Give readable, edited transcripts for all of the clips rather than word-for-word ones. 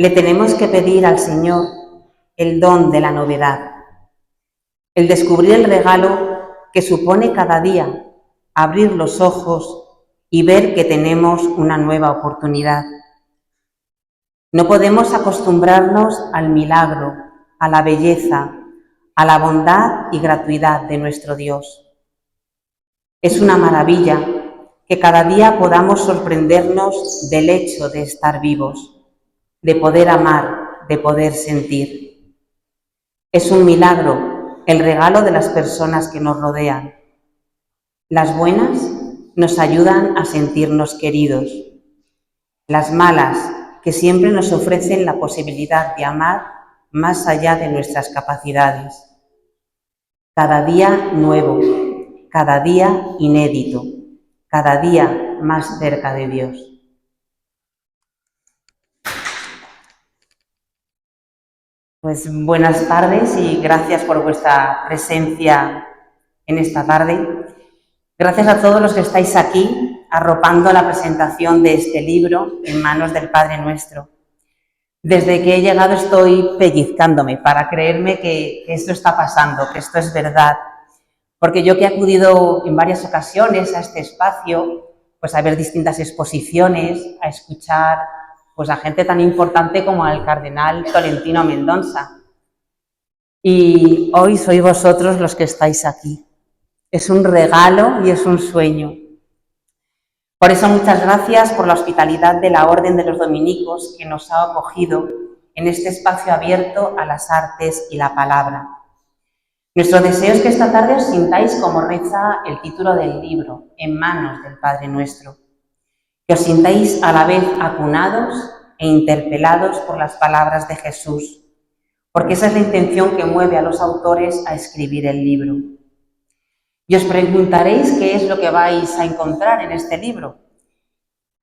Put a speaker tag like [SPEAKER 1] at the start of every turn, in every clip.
[SPEAKER 1] Le tenemos que pedir al Señor el don de la novedad, el descubrir el regalo que supone cada día abrir los ojos y ver que tenemos una nueva oportunidad. No podemos acostumbrarnos al milagro, a la belleza, a la bondad y gratuidad de nuestro Dios. Es una maravilla que cada día podamos sorprendernos del hecho de estar vivos, de poder amar, de poder sentir. Es un milagro, el regalo de las personas que nos rodean. Las buenas nos ayudan a sentirnos queridos. Las malas, que siempre nos ofrecen la posibilidad de amar más allá de nuestras capacidades. Cada día nuevo, cada día inédito, cada día más cerca de Dios. Pues buenas tardes y gracias por vuestra presencia en esta tarde. Gracias a todos los que estáis aquí arropando la presentación de este libro en manos del Padre Nuestro. Desde que he llegado estoy pellizcándome para creerme que esto está pasando, que esto es verdad. Porque yo que he acudido en varias ocasiones a este espacio, pues a ver distintas exposiciones, a escuchar pues a gente tan importante como al cardenal Tolentino Mendonça. Y hoy sois vosotros los que estáis aquí. Es un regalo y es un sueño. Por eso muchas gracias por la hospitalidad de la Orden de los Dominicos que nos ha acogido en este espacio abierto a las artes y la palabra. Nuestro deseo es que esta tarde os sintáis como reza el título del libro, en manos del Padre Nuestro. Que os sintáis a la vez acunados e interpelados por las palabras de Jesús, porque esa es la intención que mueve a los autores a escribir el libro. Y os preguntaréis qué es lo que vais a encontrar en este libro.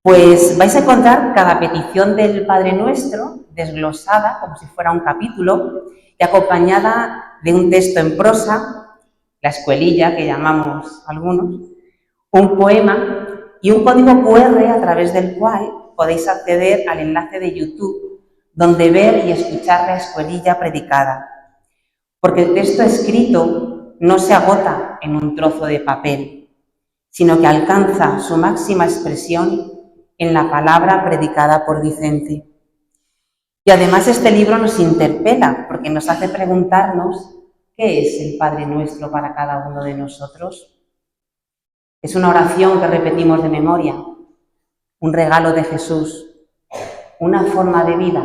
[SPEAKER 1] Pues vais a encontrar cada petición del Padre Nuestro desglosada como si fuera un capítulo y acompañada de un texto en prosa, la escuelilla que llamamos algunos, un poema y un código QR a través del cual podéis acceder al enlace de YouTube donde ver y escuchar la escuelilla predicada. Porque el texto escrito no se agota en un trozo de papel, sino que alcanza su máxima expresión en la palabra predicada por Vicente. Y además este libro nos interpela porque nos hace preguntarnos ¿qué es el Padre Nuestro para cada uno de nosotros? Es una oración que repetimos de memoria, un regalo de Jesús, una forma de vida.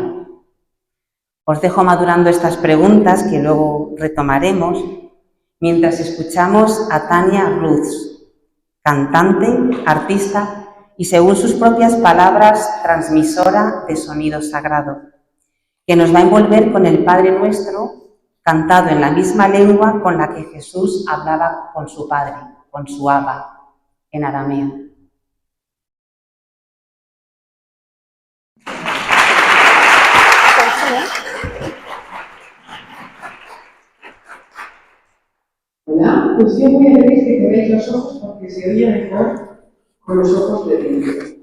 [SPEAKER 1] Os dejo madurando estas preguntas que luego retomaremos mientras escuchamos a Tania Ruz, cantante, artista y, según sus propias palabras, transmisora de sonido sagrado, que nos va a envolver con el Padre Nuestro cantado en la misma lengua con la que Jesús hablaba con su Padre, con su Abba, en arameo.
[SPEAKER 2] Hola, pues yo voy a pedir que cerréis los ojos porque se oye mejor con los ojos de dentro.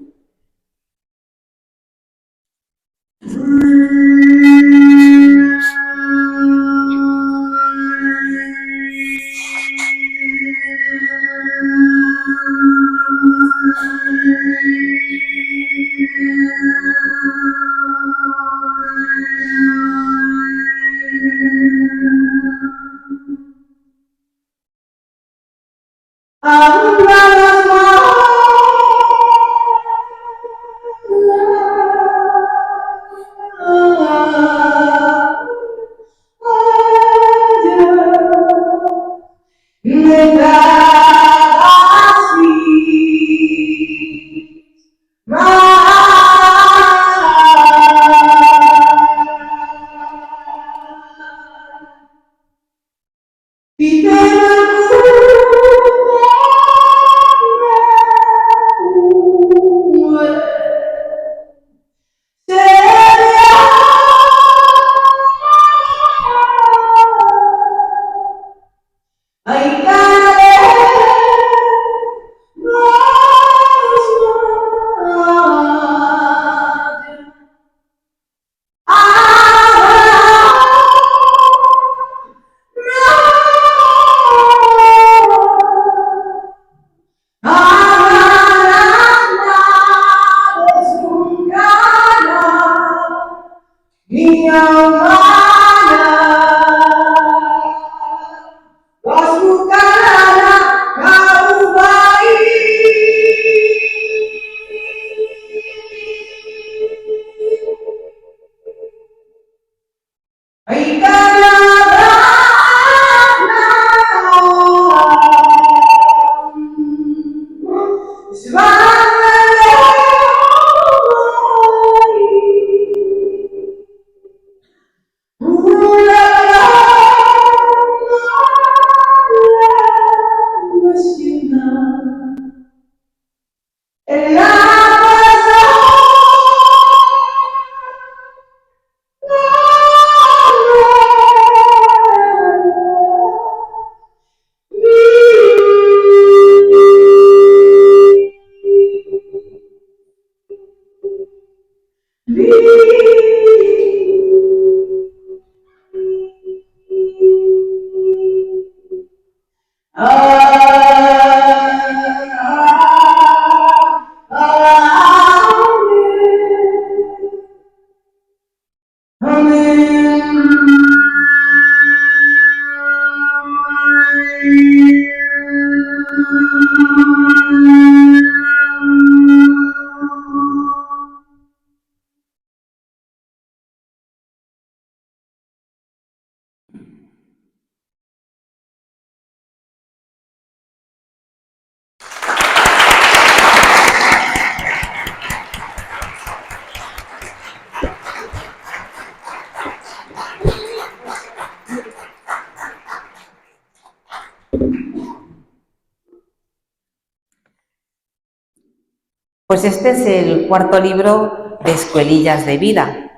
[SPEAKER 1] Pues este es el cuarto libro de Escuelillas de Vida.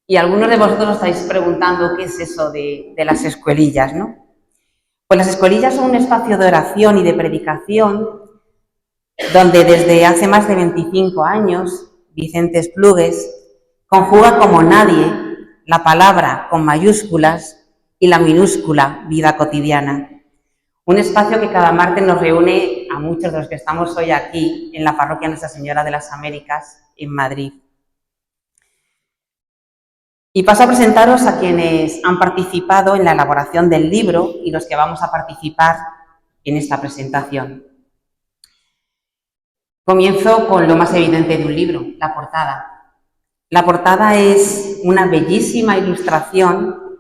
[SPEAKER 1] Y algunos de vosotros os estáis preguntando qué es eso de las escuelillas, ¿no? Pues las escuelillas son un espacio de oración y de predicación donde desde hace más de 25 años Vicente Esplugues conjuga como nadie la palabra con mayúsculas y la minúscula vida cotidiana. Un espacio que cada martes nos reúne a muchos de los que estamos hoy aquí en la parroquia Nuestra Señora de las Américas en Madrid. Y paso a presentaros a quienes han participado en la elaboración del libro y los que vamos a participar en esta presentación. Comienzo con lo más evidente de un libro, la portada. La portada es una bellísima ilustración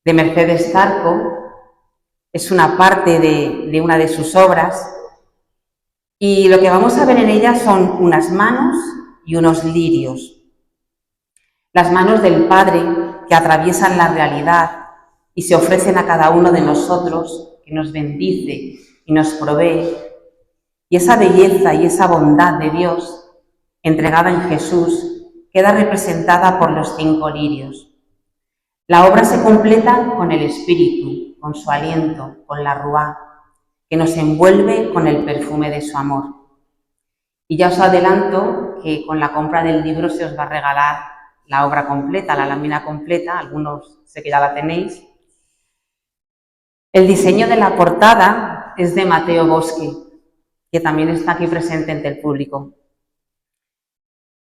[SPEAKER 1] de Mercedes Zarco, es una parte de una de sus obras y lo que vamos a ver en ella son unas manos y unos lirios. Las manos del Padre que atraviesan la realidad y se ofrecen a cada uno de nosotros, que nos bendice y nos provee. Y esa belleza y esa bondad de Dios, entregada en Jesús, queda representada por los 5 lirios. La obra se completa con el Espíritu, con su aliento, con la Ruá, que nos envuelve con el perfume de su amor. Y ya os adelanto que con la compra del libro se os va a regalar la obra completa, la lámina completa, algunos sé que ya la tenéis. El diseño de la portada es de Mateo Bosque, que también está aquí presente entre el público.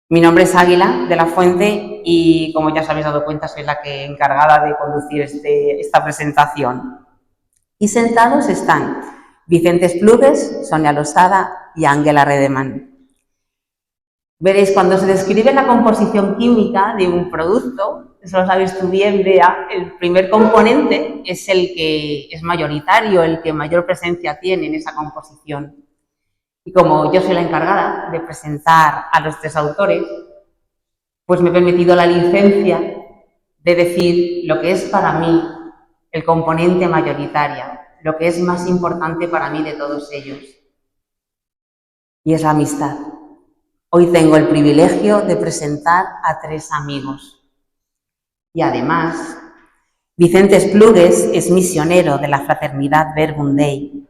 [SPEAKER 1] Mi nombre es Águila de la Fuente y, como ya os habéis dado cuenta, soy la que encargada de conducir esta presentación. Y sentados están Vicente Esplugues, Sonia Losada y Ángela Redeman. Veréis, cuando se describe la composición química de un producto, eso lo sabes tú bien, Bea, el primer componente es el que es mayoritario, el que mayor presencia tiene en esa composición. Y como yo soy la encargada de presentar a los 3 autores, pues me he permitido la licencia de decir lo que es para mí el componente mayoritario, lo que es más importante para mí de todos ellos. Y es la amistad. Hoy tengo el privilegio de presentar a 3 amigos. Y además, Vicente Esplugues es misionero de la Fraternidad Verbum Dei,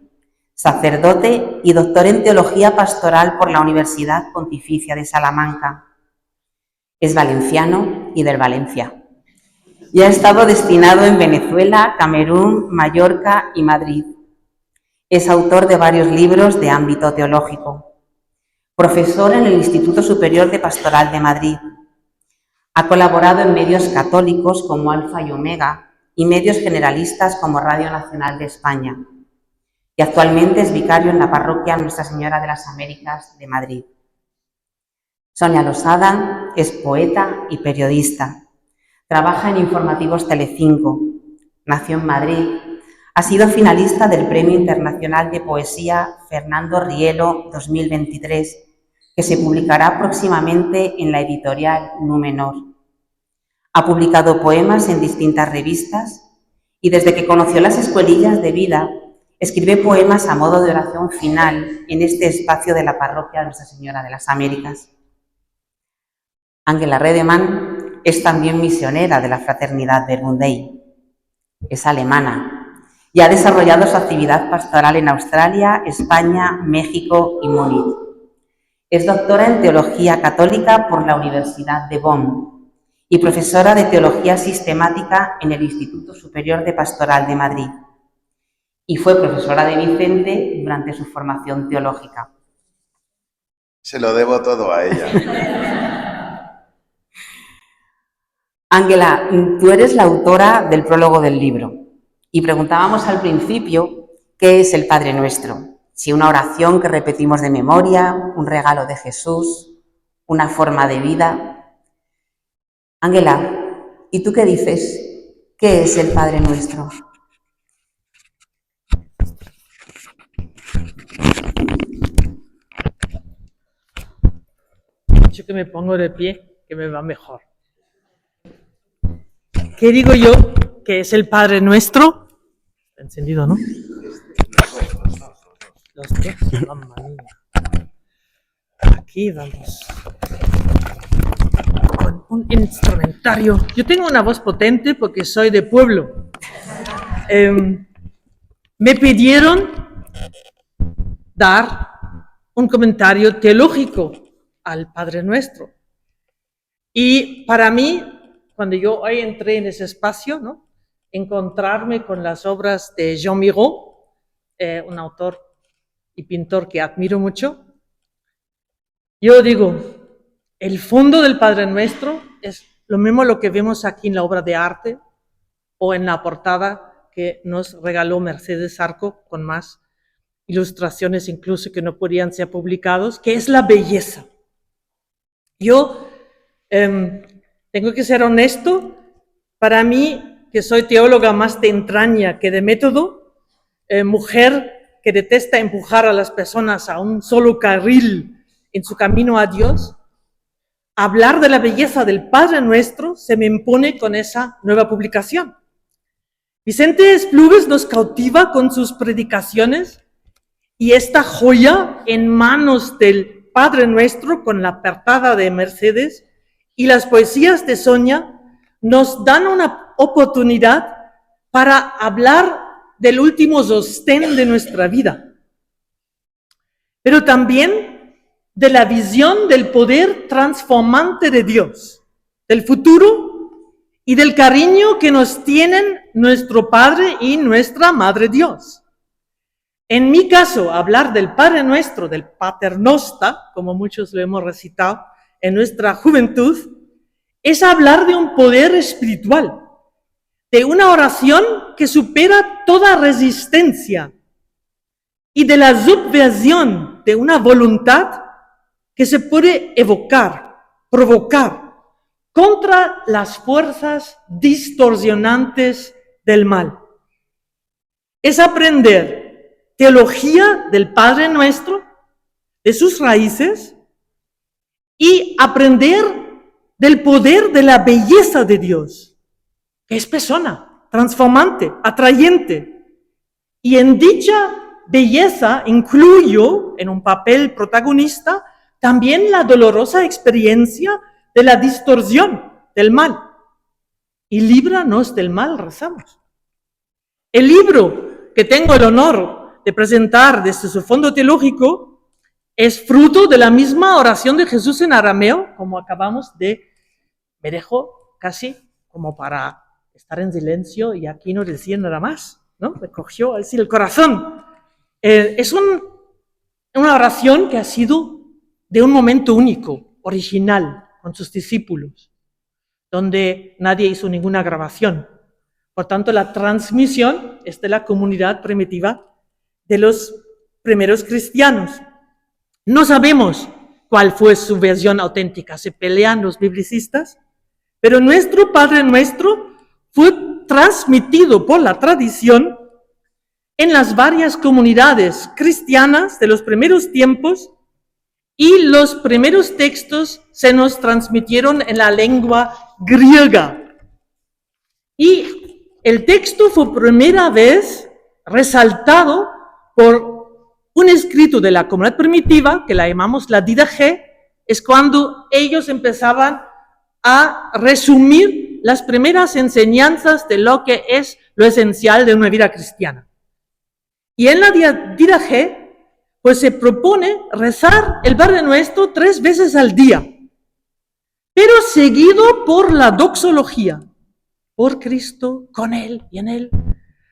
[SPEAKER 1] sacerdote y doctor en Teología Pastoral por la Universidad Pontificia de Salamanca. Es valenciano y del Valencia. Y ha estado destinado en Venezuela, Camerún, Mallorca y Madrid. Es autor de varios libros de ámbito teológico. Profesor en el Instituto Superior de Pastoral de Madrid. Ha colaborado en medios católicos como Alfa y Omega y medios generalistas como Radio Nacional de España. Y actualmente es vicario en la parroquia Nuestra Señora de las Américas de Madrid. Sonia Losada es poeta y periodista. Trabaja en Informativos Telecinco. Nació en Madrid. Ha sido finalista del Premio Internacional de Poesía Fernando Rielo 2023, que se publicará próximamente en la editorial Númenor. Ha publicado poemas en distintas revistas y desde que conoció las Escuelillas de Vida, escribe poemas a modo de oración final en este espacio de la parroquia de Nuestra Señora de las Américas. Ángela Redeman es también misionera de la Fraternidad Verbum Dei. Es alemana y ha desarrollado su actividad pastoral en Australia, España, México y Múnich. Es doctora en Teología Católica por la Universidad de Bonn y profesora de Teología Sistemática en el Instituto Superior de Pastoral de Madrid. Y fue profesora de Vicente durante su formación teológica.
[SPEAKER 3] Se lo debo todo a ella.
[SPEAKER 1] Ángela, tú eres la autora del prólogo del libro y preguntábamos al principio qué es el Padre Nuestro. Si una oración que repetimos de memoria, un regalo de Jesús, una forma de vida. Ángela, ¿y tú qué dices? ¿Qué es el Padre Nuestro?
[SPEAKER 4] Yo que me pongo de pie, que me va mejor. ¿Qué digo yo? ¿Que es el Padre Nuestro? Está encendido, ¿no? Los dos, mamma mía. Aquí vamos. Con un instrumentario. Yo tengo una voz potente porque soy de pueblo. Me pidieron dar un comentario teológico al Padre Nuestro. Y para mí, cuando yo hoy entré en ese espacio, ¿no?, encontrarme con las obras de Jean Miro, un autor y pintor que admiro mucho, yo digo, el fondo del Padre Nuestro es lo mismo lo que vemos aquí en la obra de arte o en la portada que nos regaló Mercedes Arco, con más ilustraciones incluso que no podían ser publicados, que es la belleza. Yo tengo que ser honesto, para mí, que soy teóloga más de entraña que de método, mujer que detesta empujar a las personas a un solo carril en su camino a Dios, hablar de la belleza del Padre Nuestro se me impone con esa nueva publicación. Vicente Esplugues nos cautiva con sus predicaciones y esta joya en manos del Padre Nuestro con la portada de Mercedes y las poesías de Sonia nos dan una oportunidad para hablar del último sostén de nuestra vida, pero también de la visión del poder transformante de Dios, del futuro y del cariño que nos tienen nuestro Padre y nuestra Madre Dios. En mi caso, hablar del Padre Nuestro, del Paternoster, como muchos lo hemos recitado en nuestra juventud, es hablar de un poder espiritual, de una oración que supera toda resistencia y de la subversión de una voluntad que se puede evocar, provocar contra las fuerzas distorsionantes del mal. Es aprender teología del Padre Nuestro, de sus raíces, y aprender del poder de la belleza de Dios, que es persona, transformante, atrayente. Y en dicha belleza incluyo en un papel protagonista también la dolorosa experiencia de la distorsión del mal. Y líbranos del mal, rezamos. El libro que tengo el honor de presentar desde su fondo teológico es fruto de la misma oración de Jesús en arameo, como acabamos de... Me dejó casi como para estar en silencio y aquí no decía nada más, ¿no? Me cogió así el corazón. Es una oración que ha sido de un momento único, original, con sus discípulos, donde nadie hizo ninguna grabación. Por tanto, la transmisión es de la comunidad primitiva de los primeros cristianos. No sabemos cuál fue su versión auténtica, se pelean los biblicistas, pero nuestro Padre Nuestro fue transmitido por la tradición en las varias comunidades cristianas de los primeros tiempos y los primeros textos se nos transmitieron en la lengua griega. Y el texto fue primera vez resaltado por un escrito de la comunidad primitiva, que la llamamos la Didache, es cuando ellos empezaban a resumir las primeras enseñanzas de lo que es lo esencial de una vida cristiana. Y en la Didache pues se propone rezar el Padre Nuestro 3 veces al día, pero seguido por la doxología. Por Cristo, con Él y en Él.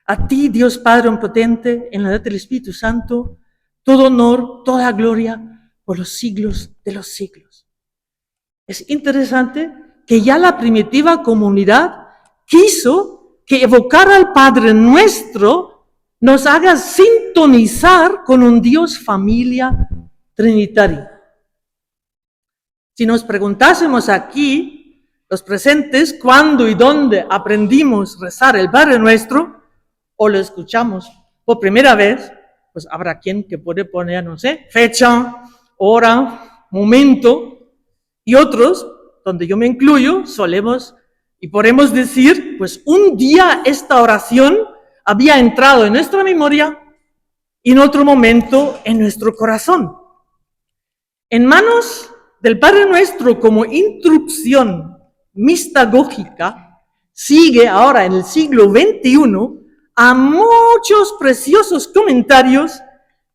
[SPEAKER 4] A ti, Dios Padre Omnipotente, en la unidad del Espíritu Santo, todo honor, toda gloria, por los siglos de los siglos. Es interesante que ya la primitiva comunidad quiso que evocar al Padre Nuestro nos haga sintonizar con un Dios familia trinitario. Si nos preguntásemos aquí, los presentes, cuándo y dónde aprendimos a rezar el Padre Nuestro, o lo escuchamos por primera vez, pues habrá quien que puede poner, no sé, fecha, hora, momento, y otros, donde yo me incluyo, solemos y podemos decir, pues un día esta oración había entrado en nuestra memoria y en otro momento en nuestro corazón. En manos del Padre Nuestro como instrucción mistagógica, sigue ahora en el siglo XXI a muchos preciosos comentarios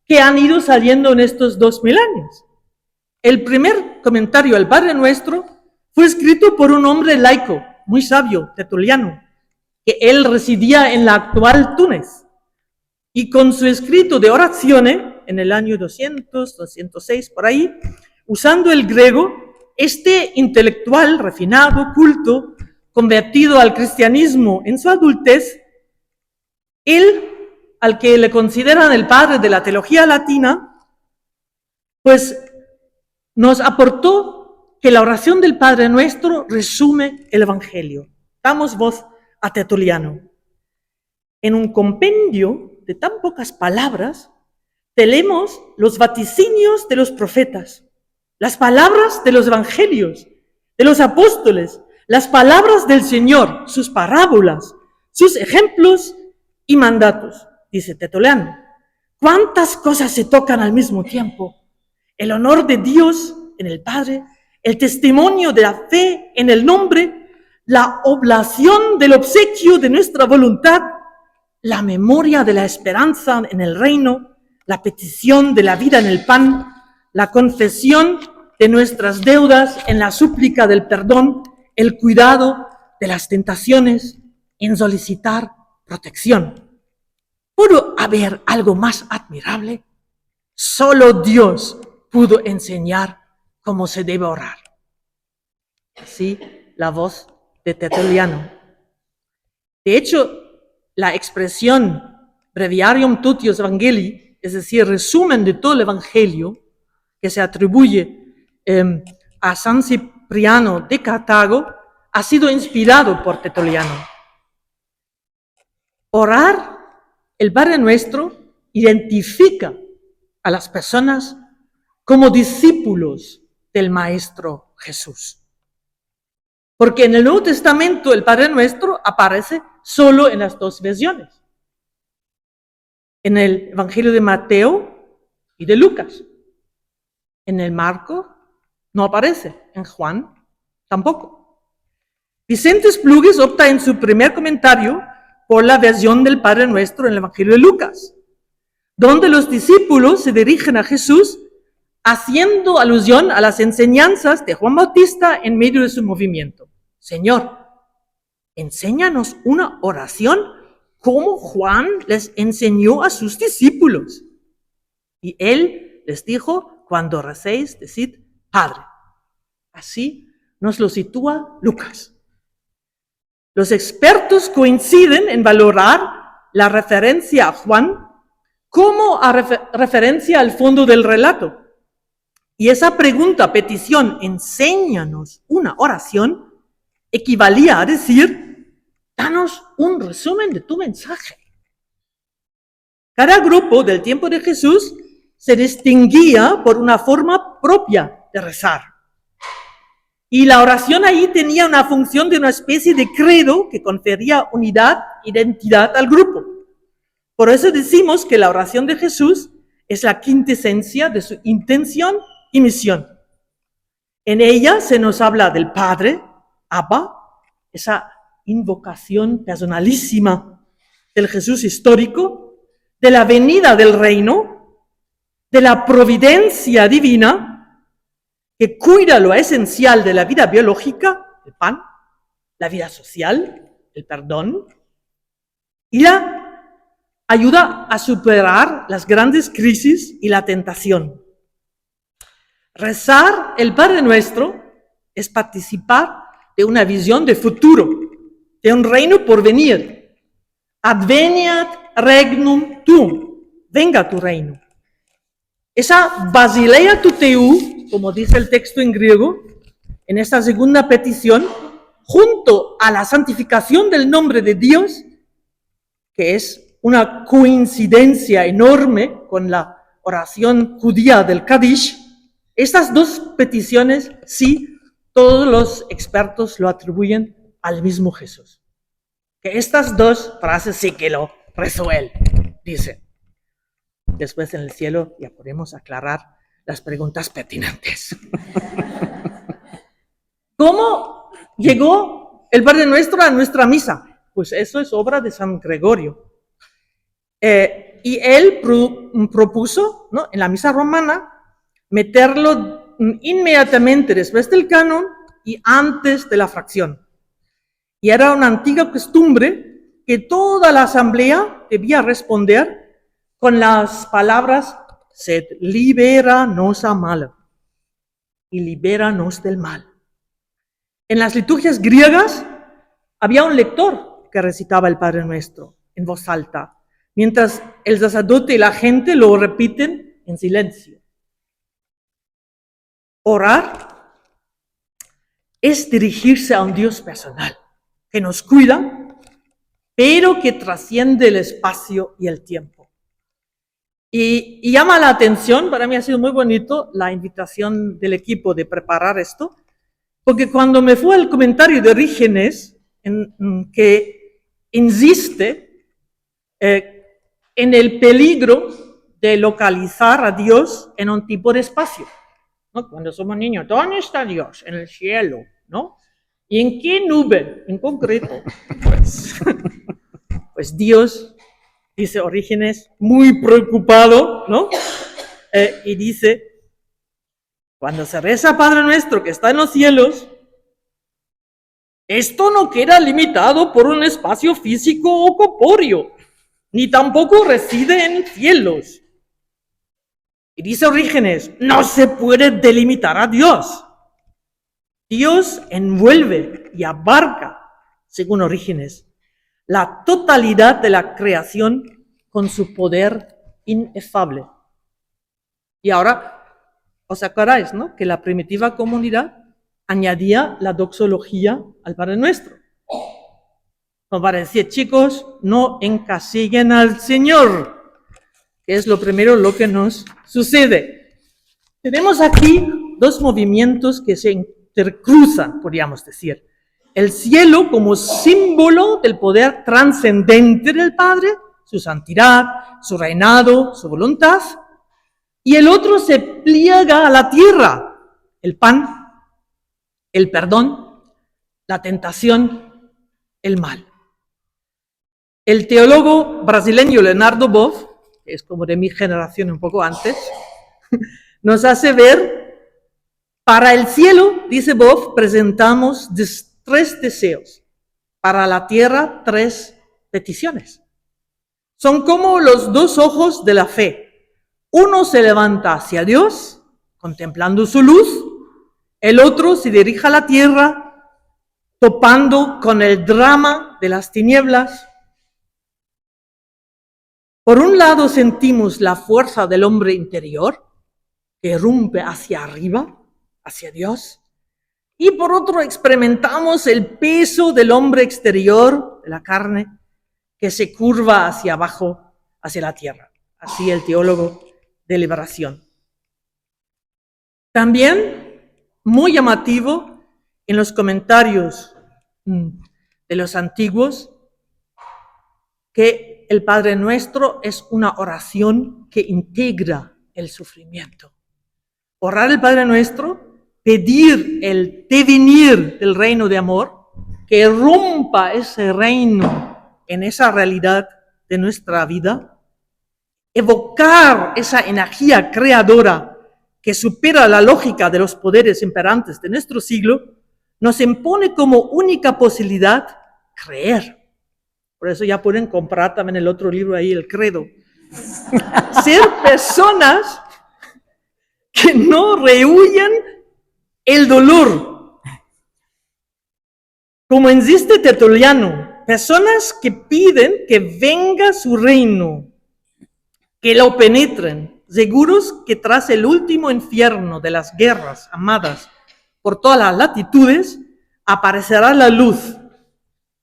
[SPEAKER 4] que han ido saliendo en estos 2000 años. El primer comentario al Padre Nuestro fue escrito por un hombre laico, muy sabio, Tertuliano, que él residía en la actual Túnez. Y con su escrito de oraciones, en el año 200, 206, por ahí, usando el griego, este intelectual refinado, culto, convertido al cristianismo en su adultez, él, al que le consideran el padre de la teología latina, pues nos aportó que la oración del Padre Nuestro resume el Evangelio. Damos voz a Tertuliano. En un compendio de tan pocas palabras, leemos los vaticinios de los profetas, las palabras de los evangelios, de los apóstoles, las palabras del Señor, sus parábolas, sus ejemplos y mandatos, dice Tertuliano. ¿Cuántas cosas se tocan al mismo tiempo? El honor de Dios en el Padre, el testimonio de la fe en el nombre, la oblación del obsequio de nuestra voluntad, la memoria de la esperanza en el reino, la petición de la vida en el pan, la confesión de nuestras deudas en la súplica del perdón, el cuidado de las tentaciones en solicitar protección. ¿Pudo haber algo más admirable? Solo Dios pudo enseñar cómo se debe orar. Así, la voz de Tertuliano. De hecho, la expresión breviarium totius evangelii, es decir, resumen de todo el Evangelio, que se atribuye a San Cipriano de Cartago, ha sido inspirado por Tertuliano. Orar el Padre Nuestro identifica a las personas como discípulos del Maestro Jesús. Porque en el Nuevo Testamento el Padre Nuestro aparece solo en las dos versiones. En el Evangelio de Mateo y de Lucas. En el Marco no aparece, en Juan tampoco. Vicente Splugues opta en su primer comentario por la versión del Padre Nuestro en el Evangelio de Lucas, donde los discípulos se dirigen a Jesús haciendo alusión a las enseñanzas de Juan Bautista en medio de su movimiento. Señor, enséñanos una oración como Juan les enseñó a sus discípulos. Y él les dijo, cuando recéis, decid Padre. Así nos lo sitúa Lucas. Los expertos coinciden en valorar la referencia a Juan como a referencia al fondo del relato. Y esa pregunta, petición, enséñanos una oración, equivalía a decir, danos un resumen de tu mensaje. Cada grupo del tiempo de Jesús se distinguía por una forma propia de rezar. Y la oración ahí tenía una función de una especie de credo que confería unidad, identidad al grupo. Por eso decimos que la oración de Jesús es la quintesencia de su intención y misión. En ella se nos habla del Padre, Abba, esa invocación personalísima del Jesús histórico, de la venida del reino, de la providencia divina que cuida lo esencial de la vida biológica, el pan, la vida social, el perdón, y la ayuda a superar las grandes crisis y la tentación. Rezar el Padre Nuestro es participar de una visión de futuro, de un reino por venir. Adveniat regnum tuum, venga tu reino. Esa Basileia tu Teu, como dice el texto en griego, en esta segunda petición, junto a la santificación del nombre de Dios, que es una coincidencia enorme con la oración judía del Kadish, estas dos peticiones, sí, todos los expertos lo atribuyen al mismo Jesús. Que estas dos frases sí que lo resuelven, dicen. Después en el cielo ya podemos aclarar las preguntas pertinentes. ¿Cómo llegó el Padre Nuestro a nuestra misa? Pues eso es obra de San Gregorio. Y él propuso, ¿no?, en la misa romana meterlo inmediatamente después del canon y antes de la fracción. Y era una antigua costumbre que toda la asamblea debía responder con las palabras sed liberanos a mal y libéranos del mal. En las liturgias griegas había un lector que recitaba el Padre Nuestro en voz alta, mientras el sacerdote y la gente lo repiten en silencio. Orar es dirigirse a un Dios personal que nos cuida, pero que trasciende el espacio y el tiempo. Y llama la atención, para mí ha sido muy bonito la invitación del equipo de preparar esto, porque cuando me fue el comentario de Orígenes, que insiste en el peligro de localizar a Dios en un tipo de espacio, ¿no? Cuando somos niños, ¿dónde está Dios? En el cielo, ¿no? ¿Y en qué nube en concreto? Pues Dios, dice Orígenes, muy preocupado, ¿no? Y dice, cuando se reza Padre Nuestro que está en los cielos, esto no queda limitado por un espacio físico o corpóreo, ni tampoco reside en cielos. Y dice Orígenes, no se puede delimitar a Dios. Dios envuelve y abarca, según Orígenes, la totalidad de la creación con su poder inefable. Y ahora, os acordáis, ¿no?, que la primitiva comunidad añadía la doxología al Padre Nuestro. Como para decir, chicos, no encasillen al Señor, que es lo primero lo que nos sucede. Tenemos aquí dos movimientos que se intercruzan, podríamos decir. El cielo como símbolo del poder trascendente del Padre, su santidad, su reinado, su voluntad, y el otro se pliega a la tierra, el pan, el perdón, la tentación, el mal. El teólogo brasileño Leonardo Boff, que es como de mi generación un poco antes, nos hace ver, para el cielo, dice Boff, presentamos 3 deseos, para la tierra 3 peticiones. Son como los 2 ojos de la fe. Uno se levanta hacia Dios, contemplando su luz, el otro se dirige a la tierra, topando con el drama de las tinieblas. Por un lado sentimos la fuerza del hombre interior, que irrumpe hacia arriba, hacia Dios, y por otro experimentamos el peso del hombre exterior, de la carne, que se curva hacia abajo, hacia la tierra. Así el teólogo de liberación. También, muy llamativo, en los comentarios de los antiguos, que el Padre Nuestro es una oración que integra el sufrimiento. Orar el Padre Nuestro, pedir el devenir del reino de amor, que rompa ese reino en esa realidad de nuestra vida, evocar esa energía creadora que supera la lógica de los poderes imperantes de nuestro siglo, nos impone como única posibilidad creer. Por eso ya pueden comprar también el otro libro ahí, El Credo. Ser personas que no rehuyen el dolor. Como insiste Tertuliano, personas que piden que venga su reino, que lo penetren, seguros que tras el último infierno de las guerras amadas por todas las latitudes, aparecerá la luz.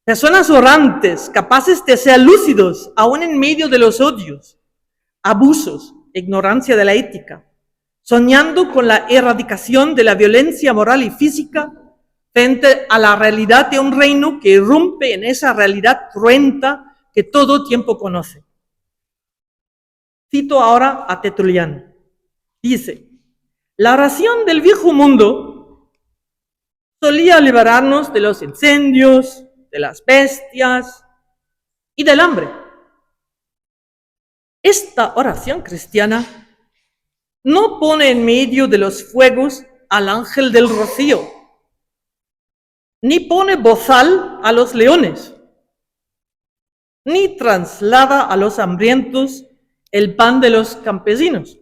[SPEAKER 4] Personas orantes, capaces de ser lúcidos, aún en medio de los odios, abusos, ignorancia de la ética, soñando con la erradicación de la violencia moral y física frente a la realidad de un reino que irrumpe en esa realidad cruenta que todo tiempo conoce. Cito ahora a Tertuliano. Dice, la oración del viejo mundo solía liberarnos de los incendios, de las bestias y del hambre. Esta oración cristiana no pone en medio de los fuegos al ángel del rocío, ni pone bozal a los leones, ni traslada a los hambrientos el pan de los campesinos.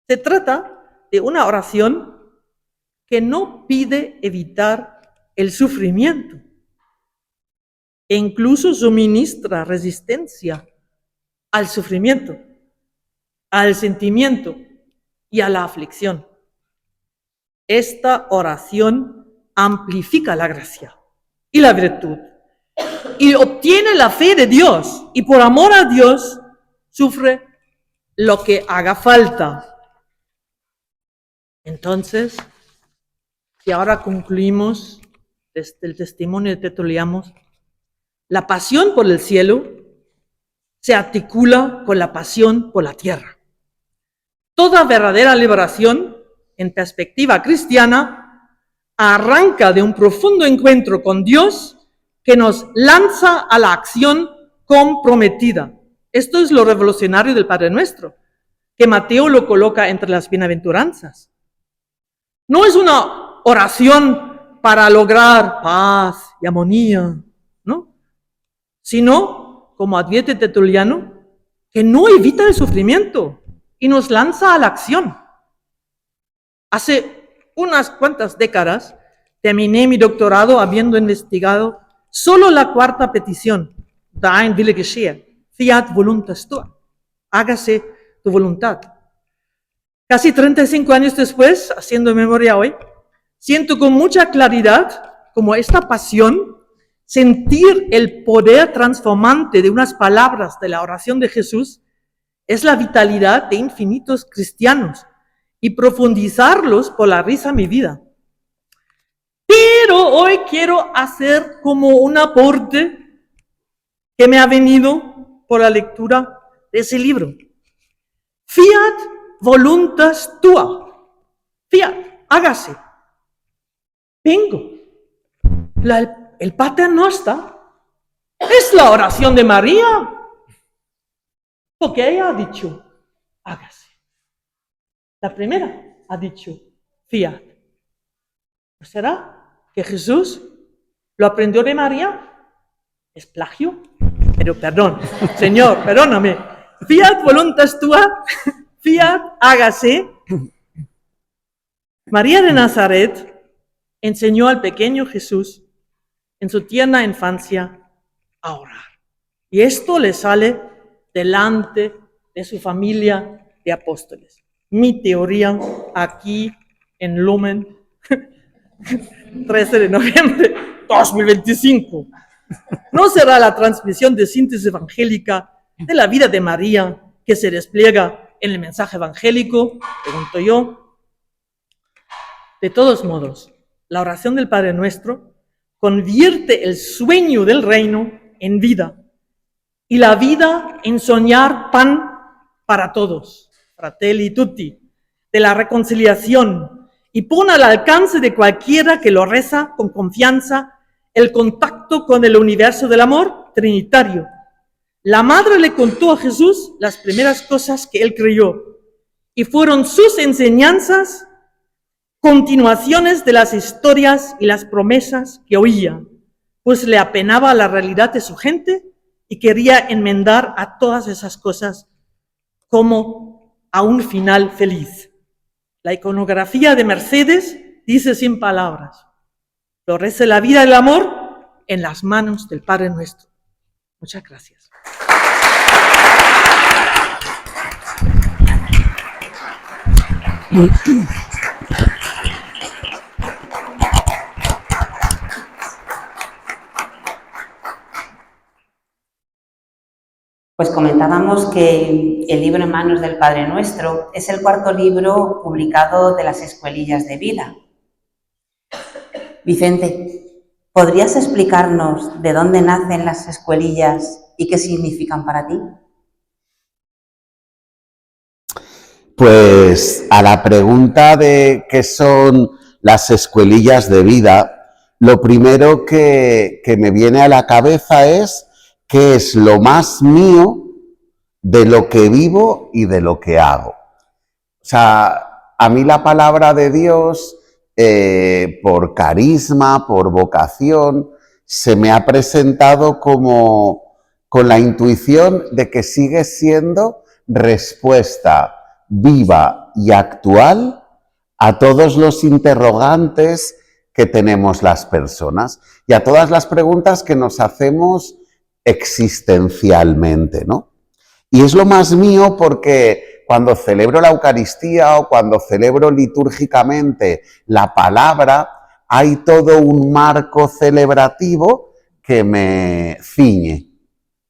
[SPEAKER 4] Se trata de una oración que no pide evitar el sufrimiento e incluso suministra resistencia al sufrimiento, al sentimiento y a la aflicción. Esta oración amplifica la gracia y la virtud y obtiene la fe de Dios y por amor a Dios sufre lo que haga falta. Entonces, si ahora concluimos desde el testimonio de Tertuliano, la pasión por el cielo se articula con la pasión por la tierra. Toda verdadera liberación, en perspectiva cristiana, arranca de un profundo encuentro con Dios que nos lanza a la acción comprometida. Esto es lo revolucionario del Padre Nuestro, que Mateo lo coloca entre las bienaventuranzas. No es una oración para lograr paz y armonía, ¿no? Sino, como advierte Tertuliano, que no evita el sufrimiento y nos lanza a la acción. Hace unas cuantas décadas terminé mi doctorado habiendo investigado solo la cuarta petición, Dein Wille geschehe, fiat voluntas tua, hágase tu voluntad. Casi 35 años después, haciendo memoria hoy, siento con mucha claridad como esta pasión, sentir el poder transformante de unas palabras de la oración de Jesús, es la vitalidad de infinitos cristianos y profundizarlos polariza mi vida. Pero hoy quiero hacer como un aporte que me ha venido por la lectura de ese libro. Fiat voluntas tua. Fiat, hágase. Vengo. El Pater Noster es la oración de María. Porque ella ha dicho, hágase. La primera ha dicho, fiat. ¿No será que Jesús lo aprendió de María? ¿Es plagio? Pero perdón, Señor, perdóname. Fiat voluntas tua, fiat hágase. María de Nazaret enseñó al pequeño Jesús en su tierna infancia a orar. Y esto le sale delante de su familia de apóstoles. Mi teoría aquí en Lumen, 13 de noviembre 2025. No será la transmisión de síntesis evangélica de la vida de María que se despliega en el mensaje evangélico, pregunto yo. De todos modos, la oración del Padre Nuestro convierte el sueño del reino en vida y la vida en soñar pan para todos, fratelli tutti, de la reconciliación, y pone al alcance de cualquiera que lo reza con confianza el contacto con el universo del amor trinitario, La madre le contó a Jesús las primeras cosas que él creyó y fueron sus enseñanzas continuaciones de las historias y las promesas que oía, pues le apenaba la realidad de su gente y quería enmendar a todas esas cosas como a un final feliz. La iconografía de Mercedes dice sin palabras: florece la vida y el amor en las manos del Padre Nuestro. Muchas gracias.
[SPEAKER 1] Pues comentábamos que el libro En manos del Padre Nuestro es el cuarto libro publicado de las Escuelillas de Vida. Vicente, ¿podrías explicarnos de dónde nacen las escuelillas y qué significan para ti?
[SPEAKER 3] Pues a la pregunta de qué son las escuelillas de vida, lo primero que me viene a la cabeza es qué es lo más mío de lo que vivo y de lo que hago. O sea, a mí la palabra de Dios, por carisma, por vocación, se me ha presentado como con la intuición de que sigue siendo respuesta viva y actual a todos los interrogantes que tenemos las personas y a todas las preguntas que nos hacemos existencialmente, ¿no? Y es lo más mío porque cuando celebro la Eucaristía o cuando celebro litúrgicamente la palabra, hay todo un marco celebrativo que me ciñe,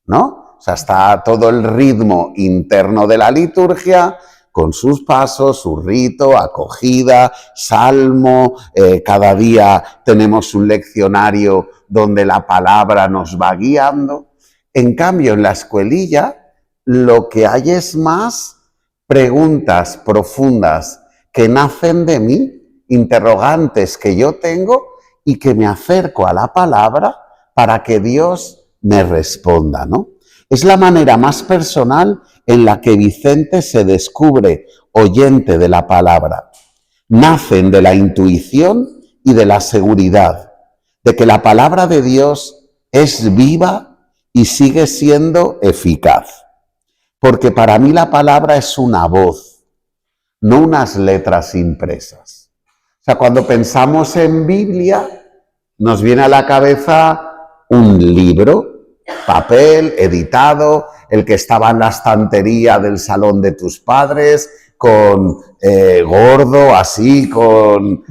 [SPEAKER 3] ¿no? O sea, está todo el ritmo interno de la liturgia con sus pasos, su rito, acogida, salmo, cada día tenemos un leccionario donde la palabra nos va guiando. En cambio, en la escuelilla, lo que hay es más preguntas profundas que nacen de mí, interrogantes que yo tengo y que me acerco a la palabra para que Dios me responda, ¿no? Es la manera más personal en la que Vicente se descubre oyente de la palabra. Nacen de la intuición y de la seguridad de que la palabra de Dios es viva y sigue siendo eficaz. Porque para mí la palabra es una voz, no unas letras impresas. O sea, cuando pensamos en Biblia, nos viene a la cabeza un libro, papel, editado, el que estaba en la estantería del salón de tus padres, con gordo, así, con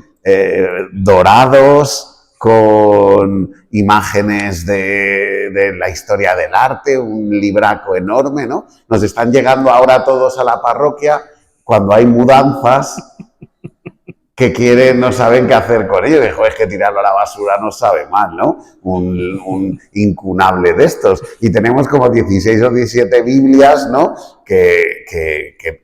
[SPEAKER 3] dorados, con imágenes de la historia del arte, un libraco enorme, ¿no? Nos están llegando ahora todos a la parroquia cuando hay mudanzas que quieren, no saben qué hacer con ello. Dijo, es que tirarlo a la basura no sabe mal, ¿no? Un incunable de estos. Y tenemos como 16 o 17 Biblias, ¿no? Que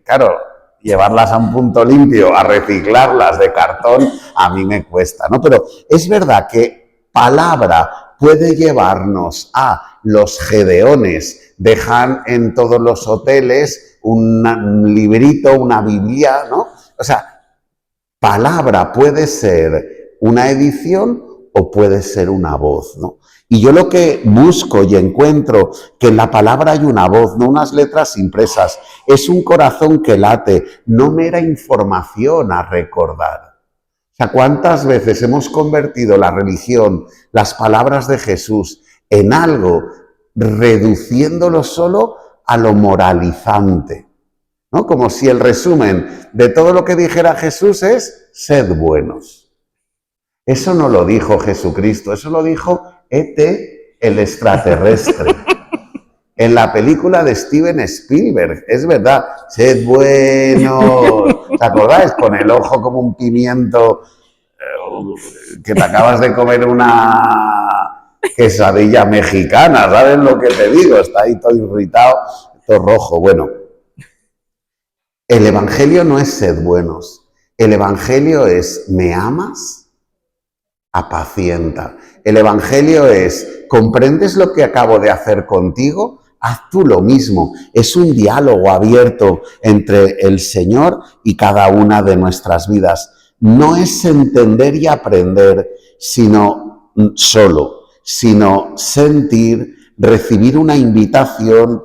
[SPEAKER 3] claro, llevarlas a un punto limpio, a reciclarlas de cartón, a mí me cuesta, ¿no? Pero es verdad que palabra puede llevarnos a los gedeones, dejan en todos los hoteles un librito, una Biblia, ¿no? O sea, palabra puede ser una edición o puede ser una voz, ¿no? Y yo lo que busco y encuentro que en la palabra hay una voz, no unas letras impresas, es un corazón que late, no mera información a recordar. O sea, ¿cuántas veces hemos convertido la religión, las palabras de Jesús, en algo reduciéndolo solo a lo moralizante? ¿No? Como si el resumen de todo lo que dijera Jesús es sed buenos. Eso no lo dijo Jesucristo, eso lo dijo E.T., el extraterrestre. En la película de Steven Spielberg, es verdad, sed buenos. ¿Te acordáis? Con el ojo como un pimiento, que te acabas de comer una quesadilla mexicana, ¿sabes lo que te digo? Está ahí todo irritado, todo rojo. Bueno, el Evangelio no es sed buenos. El Evangelio es ¿me amas? Apacienta. El Evangelio es ¿comprendes lo que acabo de hacer contigo? haz tú lo mismo. Es un diálogo abierto entre el Señor y cada una de nuestras vidas. No es entender y aprender sino sentir, recibir una invitación,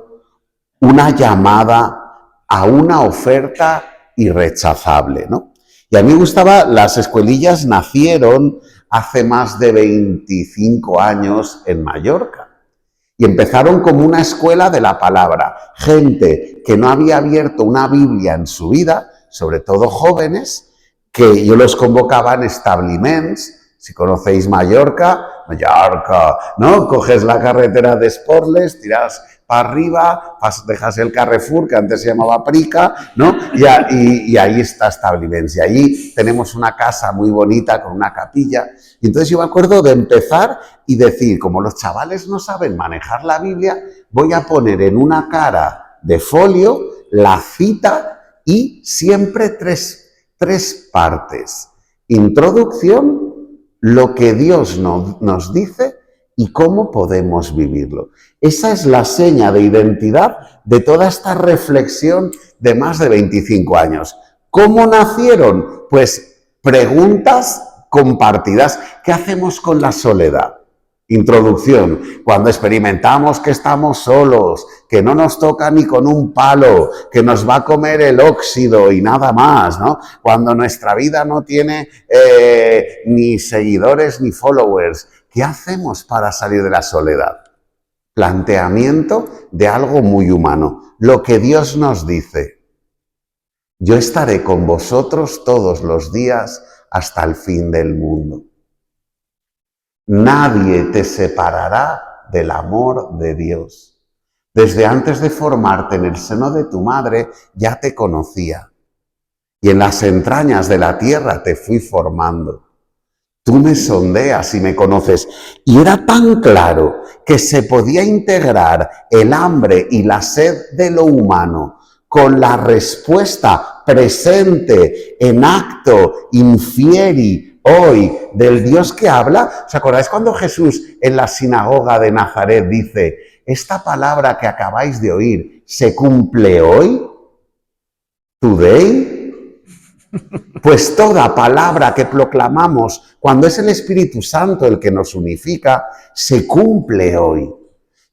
[SPEAKER 3] una llamada a una oferta irrechazable, ¿no? Y a mí me gustaba, las escuelillas nacieron hace más de 25 años en Mallorca. Y empezaron como una escuela de la palabra. Gente que no había abierto una Biblia en su vida, sobre todo jóvenes, que yo los convocaba en establiments. Si conocéis Mallorca, ¿no? Coges la carretera de Esporles, tiras para arriba, dejas el Carrefour, que antes se llamaba Prica, ¿no? Y ahí está Establiments. Y allí tenemos una casa muy bonita con una capilla. Y entonces yo me acuerdo de empezar y decir, como los chavales no saben manejar la Biblia, voy a poner en una cara de folio la cita y siempre tres partes. Introducción, lo que Dios nos dice y cómo podemos vivirlo. Esa es la seña de identidad de toda esta reflexión de más de 25 años. ¿Cómo nacieron? Pues preguntas compartidas. ¿Qué hacemos con la soledad? Introducción, cuando experimentamos que estamos solos, que no nos toca ni con un palo, que nos va a comer el óxido y nada más, ¿no? Cuando nuestra vida no tiene ni seguidores ni followers, ¿qué hacemos para salir de la soledad? Planteamiento de algo muy humano. Lo que Dios nos dice: yo estaré con vosotros todos los días hasta el fin del mundo. Nadie te separará del amor de Dios. Desde antes de formarte en el seno de tu madre, ya te conocía. Y en las entrañas de la tierra te fui formando. Tú me sondeas y me conoces. Y era tan claro que se podía integrar el hambre y la sed de lo humano con la respuesta presente, en acto, infieri, hoy, del Dios que habla. ¿Os acordáis cuando Jesús en la sinagoga de Nazaret dice: esta palabra que acabáis de oír se cumple hoy? ¿Today? Pues toda palabra que proclamamos cuando es el Espíritu Santo el que nos unifica, se cumple hoy.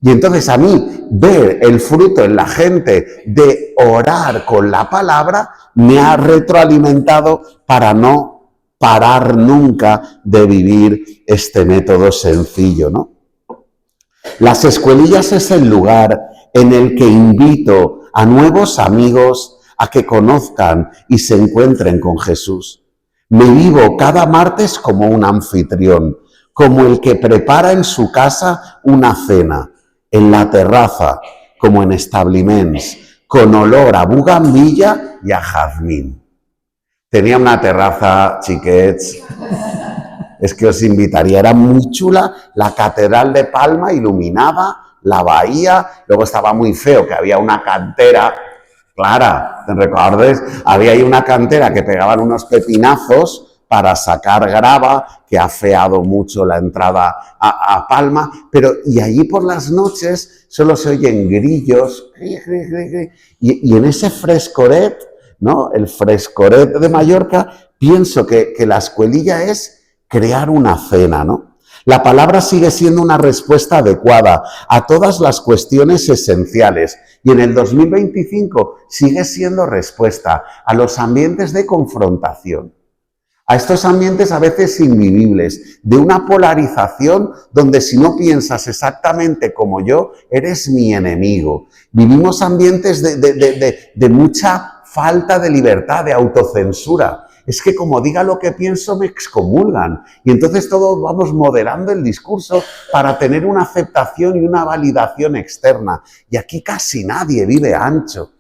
[SPEAKER 3] Y entonces a mí ver el fruto en la gente de orar con la palabra me ha retroalimentado para no parar nunca de vivir este método sencillo, ¿no? Las escuelillas es el lugar en el que invito a nuevos amigos a que conozcan y se encuentren con Jesús. Me vivo cada martes como un anfitrión, como el que prepara en su casa una cena, en la terraza, como en Establiments, con olor a bugambilla y a jazmín. Tenía una terraza, chiquets, es que os invitaría, era muy chula, la Catedral de Palma iluminada, la bahía, luego estaba muy feo, que había una cantera, Clara, ¿te recuerdas? Había ahí una cantera que pegaban unos pepinazos para sacar grava, que ha feado mucho la entrada a Palma, pero y allí por las noches solo se oyen grillos, y en ese frescoret, ¿no? El frescoret de Mallorca, pienso que la escuelilla es crear una cena, ¿no? La palabra sigue siendo una respuesta adecuada a todas las cuestiones esenciales y en el 2025 sigue siendo respuesta a los ambientes de confrontación, a estos ambientes a veces invivibles, de una polarización donde si no piensas exactamente como yo, eres mi enemigo. Vivimos ambientes de mucha falta de libertad, de autocensura. Es que como diga lo que pienso me excomulgan. Y entonces todos vamos moderando el discurso para tener una aceptación y una validación externa. Y aquí casi nadie vive ancho.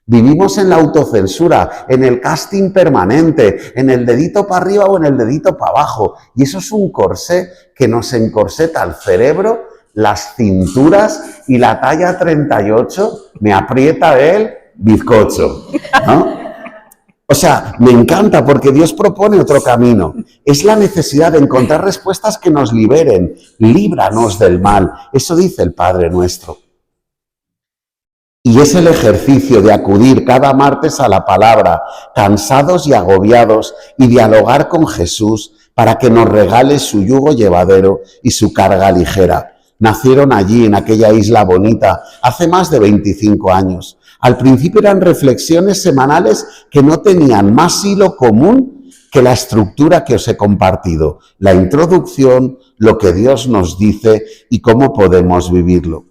[SPEAKER 3] Vivimos en la autocensura, en el casting permanente, en el dedito para arriba o en el dedito para abajo. Y eso es un corsé que nos encorseta el cerebro, las cinturas y la talla 38 me aprieta el bizcocho, ¿no? O sea, me encanta porque Dios propone otro camino. Es la necesidad de encontrar respuestas que nos liberen. Líbranos del mal. Eso dice el Padre Nuestro. Y es el ejercicio de acudir cada martes a la palabra, cansados y agobiados, y dialogar con Jesús para que nos regale su yugo llevadero y su carga ligera. Nacieron allí, en aquella isla bonita, hace más de 25 años. Al principio eran reflexiones semanales que no tenían más hilo común que la estructura que os he compartido, la introducción, lo que Dios nos dice y cómo podemos vivirlo.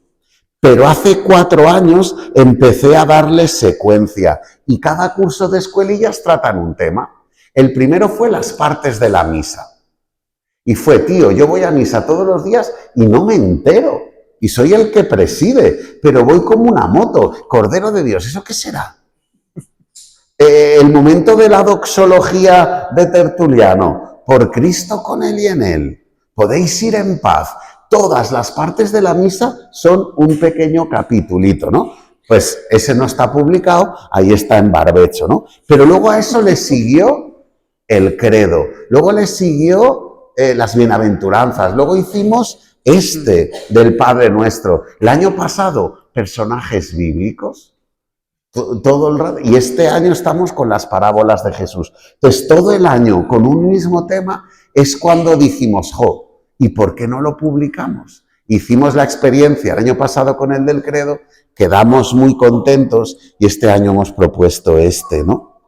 [SPEAKER 3] Pero hace 4 años empecé a darles secuencia y cada curso de escuelillas tratan un tema. El primero fue las partes de la misa. Y fue, tío, yo voy a misa todos los días y no me entero. Y soy el que preside, pero voy como una moto. Cordero de Dios, ¿eso qué será? El momento de la doxología de Tertuliano, por Cristo con él y en él, podéis ir en paz. Todas las partes de la misa son un pequeño capitulito, ¿no? Pues ese no está publicado, ahí está en barbecho, ¿no? Pero luego a eso le siguió el credo, luego le siguió las bienaventuranzas, luego hicimos del Padre Nuestro. El año pasado, personajes bíblicos, todo el rato, y este año estamos con las parábolas de Jesús. Entonces, todo el año con un mismo tema es cuando dijimos, ¿y por qué no lo publicamos? Hicimos la experiencia el año pasado con el del credo, quedamos muy contentos y este año hemos propuesto ¿no?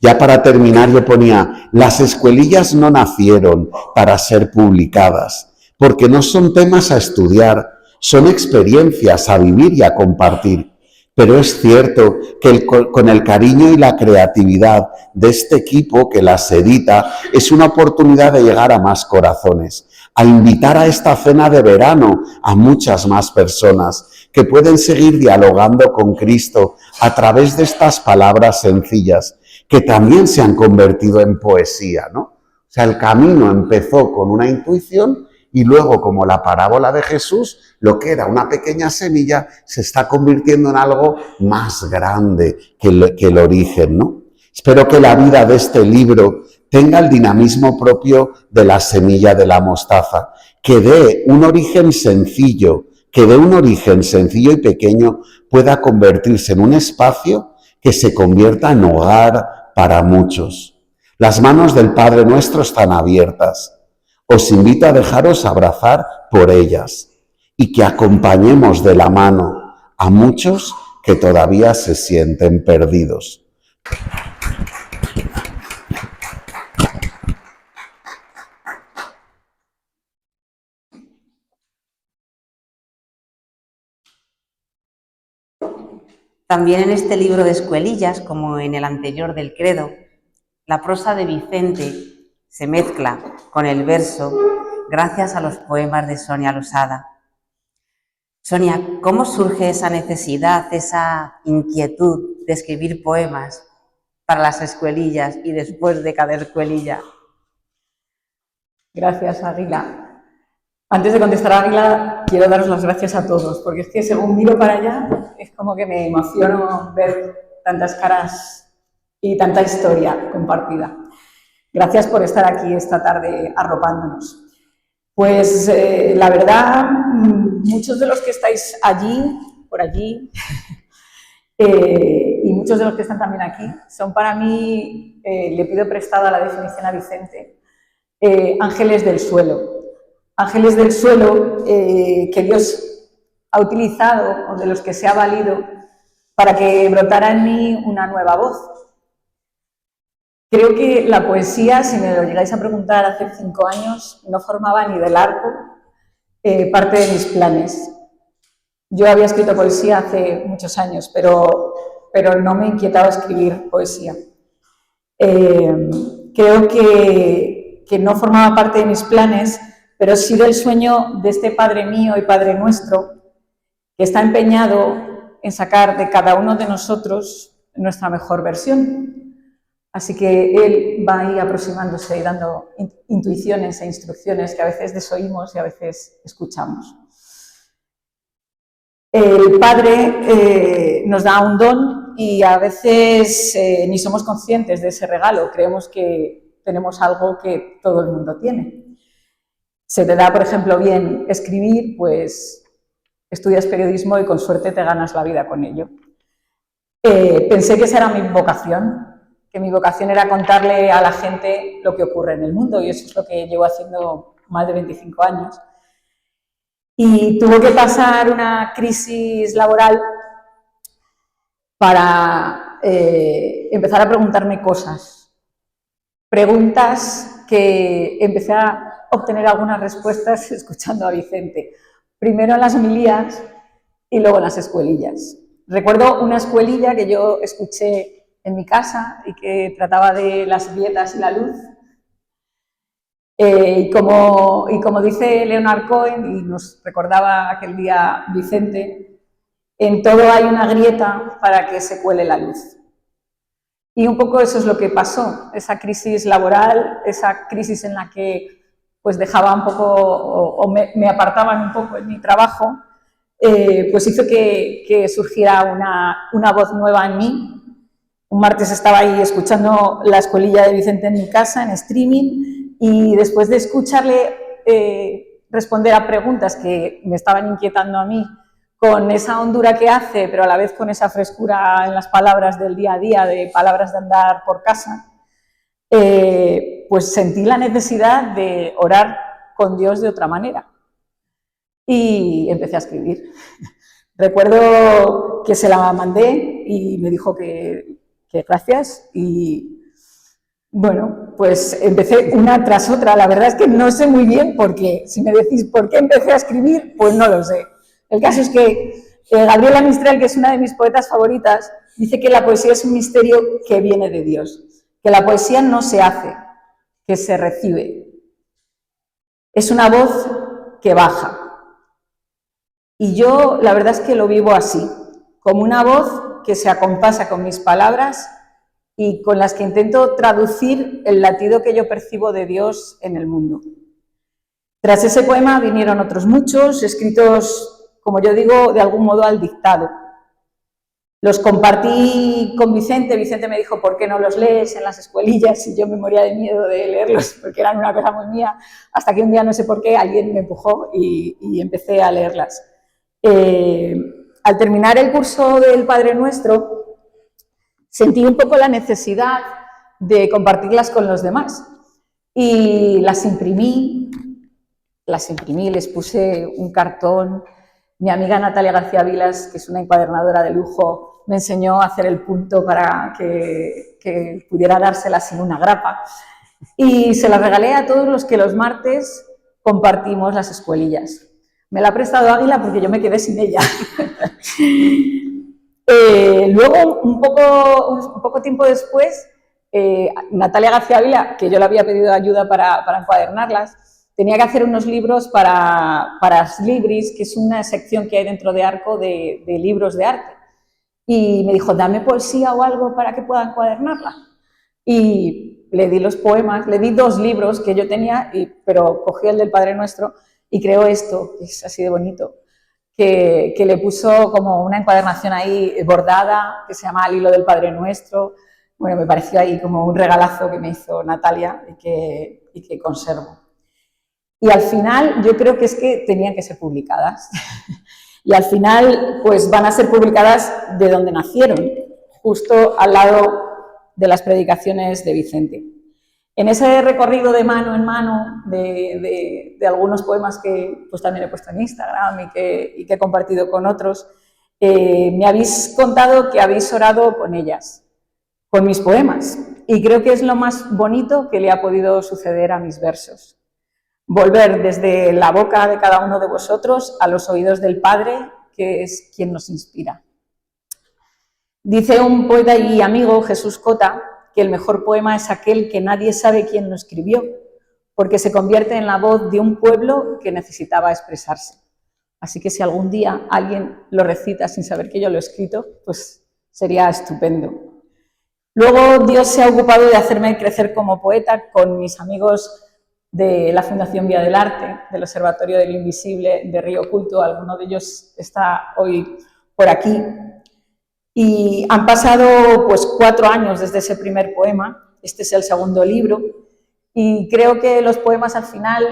[SPEAKER 3] Ya para terminar yo ponía, las escuelillas no nacieron para ser publicadas, porque no son temas a estudiar, son experiencias a vivir y a compartir. Pero es cierto que con el cariño y la creatividad de este equipo que las edita, es una oportunidad de llegar a más corazones, a invitar a esta cena de verano a muchas más personas que pueden seguir dialogando con Cristo a través de estas palabras sencillas, que también se han convertido en poesía, ¿no? O sea, el camino empezó con una intuición y luego, como la parábola de Jesús, lo que era una pequeña semilla se está convirtiendo en algo más grande que el origen, ¿no? Espero que la vida de este libro tenga el dinamismo propio de la semilla de la mostaza, que de un origen sencillo y pequeño pueda convertirse en un espacio que se convierta en hogar para muchos. Las manos del Padre Nuestro están abiertas. Os invito a dejaros abrazar por ellas y que acompañemos de la mano a muchos que todavía se sienten perdidos.
[SPEAKER 1] También en este libro de escuelillas, como en el anterior del credo, la prosa de Vicente se mezcla con el verso gracias a los poemas de Sonia Losada. Sonia, ¿cómo surge esa necesidad, esa inquietud de escribir poemas para las escuelillas y después de cada escuelilla?
[SPEAKER 2] Gracias, Águila. Antes de contestar a Águila, quiero daros las gracias a todos, porque es que según miro para allá, es como que me emociono ver tantas caras y tanta historia compartida. Gracias por estar aquí esta tarde arropándonos. Pues la verdad, muchos de los que estáis allí, por allí, y muchos de los que están también aquí, son para mí, le pido prestada la definición a Vicente, ángeles del suelo. Ángeles del suelo que Dios ha utilizado o de los que se ha valido para que brotara en mí una nueva voz. Creo que la poesía, si me lo llegáis a preguntar hace 5 años, no formaba ni de largo parte de mis planes. Yo había escrito poesía hace muchos años, pero no me inquietaba escribir poesía. Creo que no formaba parte de mis planes, pero sí del sueño de este Padre mío y Padre nuestro, que está empeñado en sacar de cada uno de nosotros nuestra mejor versión. Así que Él va ahí aproximándose y dando intuiciones e instrucciones que a veces desoímos y a veces escuchamos. El Padre nos da un don y a veces ni somos conscientes de ese regalo, creemos que tenemos algo que todo el mundo tiene. Se te da, por ejemplo, bien escribir, pues estudias periodismo y con suerte te ganas la vida con ello. pensé que esa era mi vocación, que mi vocación era contarle a la gente lo que ocurre en el mundo, y eso es lo que llevo haciendo más de 25 años. Y tuvo que pasar una crisis laboral para empezar a preguntarme cosas. Preguntas que empecé a obtener algunas respuestas escuchando a Vicente. Primero en las homilías y luego en las escuelillas. Recuerdo una escuelilla que yo escuché en mi casa y que trataba de las dietas y la luz. Y como dice Leonard Cohen, y nos recordaba aquel día Vicente, en todo hay una grieta para que se cuele la luz. Y un poco eso es lo que pasó, esa crisis laboral, esa crisis en la que pues dejaba un poco o me apartaban un poco en mi trabajo, pues hizo que surgiera una voz nueva en mí. Un martes estaba ahí escuchando la escuelilla de Vicente en mi casa, en streaming, y después de escucharle responder a preguntas que me estaban inquietando a mí, con esa hondura que hace, pero a la vez con esa frescura en las palabras del día a día, de palabras de andar por casa, pues sentí la necesidad de orar con Dios de otra manera. Y empecé a escribir. Recuerdo que se la mandé y me dijo que gracias, y bueno, pues empecé una tras otra. La verdad es que no sé muy bien por qué. Si me decís por qué empecé a escribir, pues no lo sé. El caso es que Gabriela Mistral, que es una de mis poetas favoritas, dice que la poesía es un misterio que viene de Dios, que la poesía no se hace, que se recibe. Es una voz que baja. Y yo la verdad es que lo vivo así, como una voz que se acompasa con mis palabras y con las que intento traducir el latido que yo percibo de Dios en el mundo. Tras ese poema vinieron otros muchos, escritos, como yo digo, de algún modo al dictado. Los compartí con Vicente. Vicente me dijo, ¿por qué no los lees en las escuelillas? Y yo me moría de miedo de leerlos porque eran una cosa muy mía, hasta que un día, no sé por qué, alguien me empujó y empecé a leerlas. Al terminar el curso del Padre Nuestro, sentí un poco la necesidad de compartirlas con los demás y las imprimí, les puse un cartón. Mi amiga Natalia García Vilas, que es una encuadernadora de lujo, me enseñó a hacer el punto para que pudiera dársela sin una grapa, y se la regalé a todos los que los martes compartimos las escuelillas. Me la ha prestado Águila porque yo me quedé sin ella. Luego, un poco tiempo después, Natalia García Vila, que yo le había pedido ayuda para encuadernarlas, tenía que hacer unos libros para Libris, que es una sección que hay dentro de Arco de libros de arte. Y me dijo, dame poesía o algo para que pueda encuadernarla. Y le di los poemas, le di 2 libros que yo tenía, pero cogí el del Padre Nuestro y creó esto, que es así de bonito, que le puso como una encuadernación ahí bordada, que se llama Al hilo del Padre Nuestro. Bueno, me pareció ahí como un regalazo que me hizo Natalia y que conservo. Y al final yo creo que es que tenían que ser publicadas. Y al final pues van a ser publicadas de donde nacieron, justo al lado de las predicaciones de Vicente. En ese recorrido de mano en mano de algunos poemas que pues también he puesto en Instagram y que he compartido con otros, me habéis contado que habéis orado con ellas, con mis poemas. Y creo que es lo más bonito que le ha podido suceder a mis versos. Volver desde la boca de cada uno de vosotros a los oídos del Padre, que es quien nos inspira. Dice un poeta y amigo, Jesús Cota, que el mejor poema es aquel que nadie sabe quién lo escribió, porque se convierte en la voz de un pueblo que necesitaba expresarse. Así que si algún día alguien lo recita sin saber que yo lo he escrito, pues sería estupendo. Luego Dios se ha ocupado de hacerme crecer como poeta con mis amigos de la Fundación Vía del Arte, del Observatorio del Invisible, de Río Oculto. Alguno de ellos está hoy por aquí. Y han pasado pues 4 años desde ese primer poema. Este es el segundo libro. Y creo que los poemas al final,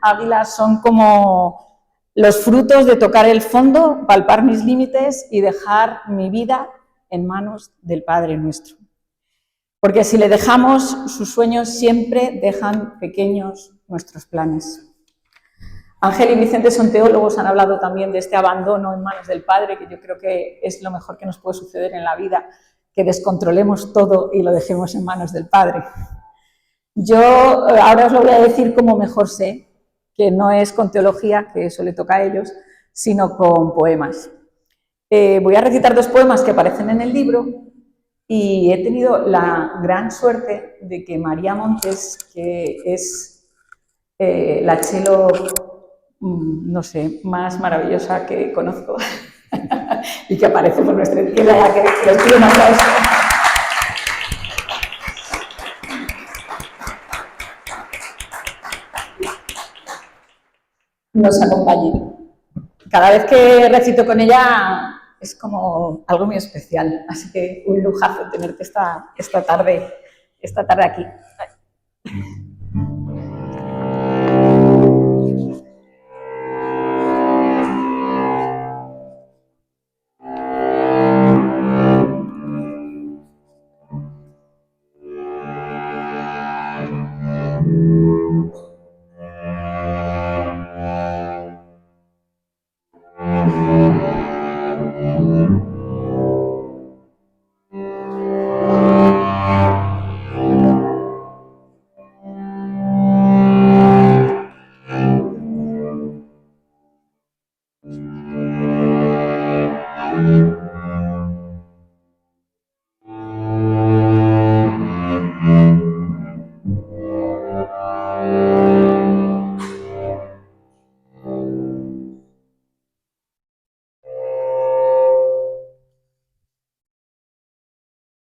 [SPEAKER 2] Águila, son como los frutos de tocar el fondo, palpar mis límites y dejar mi vida en manos del Padre nuestro. Porque si le dejamos, sus sueños siempre dejan pequeños nuestros planes. Ángel y Vicente son teólogos, han hablado también de este abandono en manos del Padre, que yo creo que es lo mejor que nos puede suceder en la vida, que descontrolemos todo y lo dejemos en manos del Padre. Yo ahora os lo voy a decir como mejor sé, que no es con teología, que eso le toca a ellos, sino con poemas. Voy a recitar 2 poemas que aparecen en el libro y he tenido la gran suerte de que María Montes, que es la chelo, no sé, más maravillosa que conozco y que aparece por nuestra izquierda, ya que les pido un aplauso. Nos acompañe. Cada vez que recito con ella es como algo muy especial, así que un lujazo tenerte esta tarde aquí.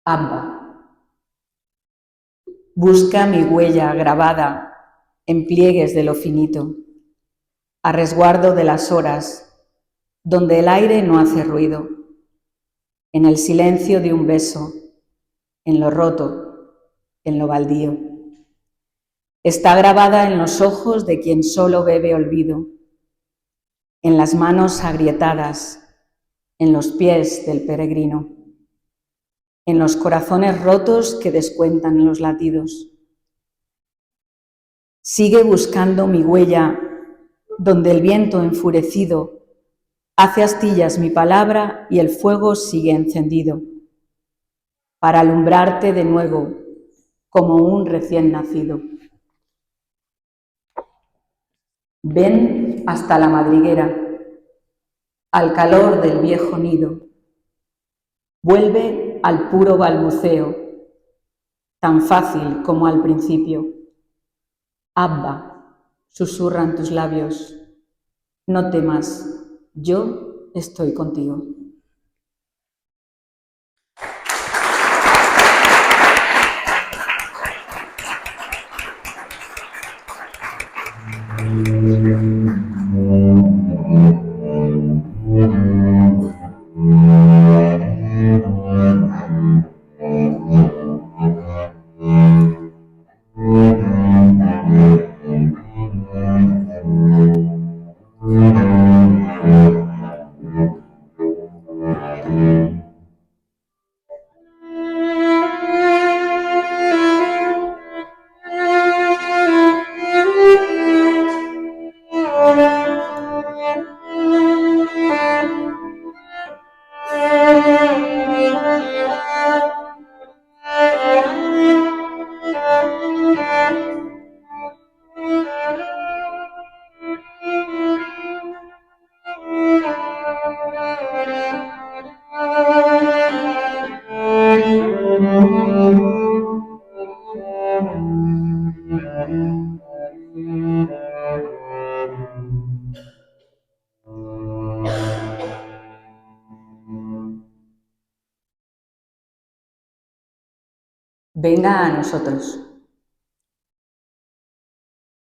[SPEAKER 2] Abba. Busca mi huella grabada en pliegues de lo finito, a resguardo de las horas, donde el aire no hace ruido, en el silencio de un beso, en lo roto, en lo baldío. Está grabada en los ojos de quien solo bebe olvido, en las manos agrietadas, en los pies del peregrino, en los corazones rotos que descuentan los latidos. Sigue buscando mi huella donde el viento enfurecido hace astillas mi palabra y el fuego sigue encendido para alumbrarte de nuevo como un recién nacido. Ven hasta la madriguera, al calor del viejo nido. Vuelve al puro balbuceo, tan fácil como al principio. Abba, susurran tus labios, no temas, yo estoy contigo. Venga a nosotros.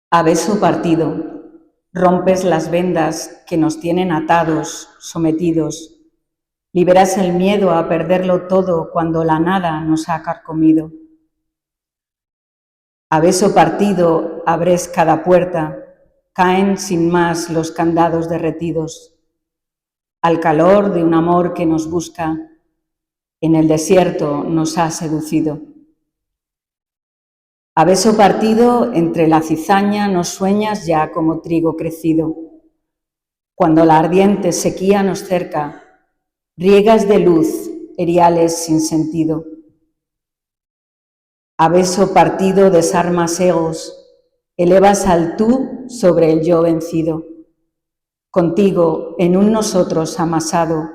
[SPEAKER 2] A beso partido, rompes las vendas que nos tienen atados, sometidos. Liberas el miedo a perderlo todo cuando la nada nos ha carcomido. A beso partido abres cada puerta, caen sin más los candados derretidos. Al calor de un amor que nos busca, en el desierto nos ha seducido. A beso partido entre la cizaña nos sueñas ya como trigo crecido. Cuando la ardiente sequía nos cerca, riegas de luz eriales sin sentido. A beso partido desarmas egos, elevas al tú sobre el yo vencido. Contigo en un nosotros amasado,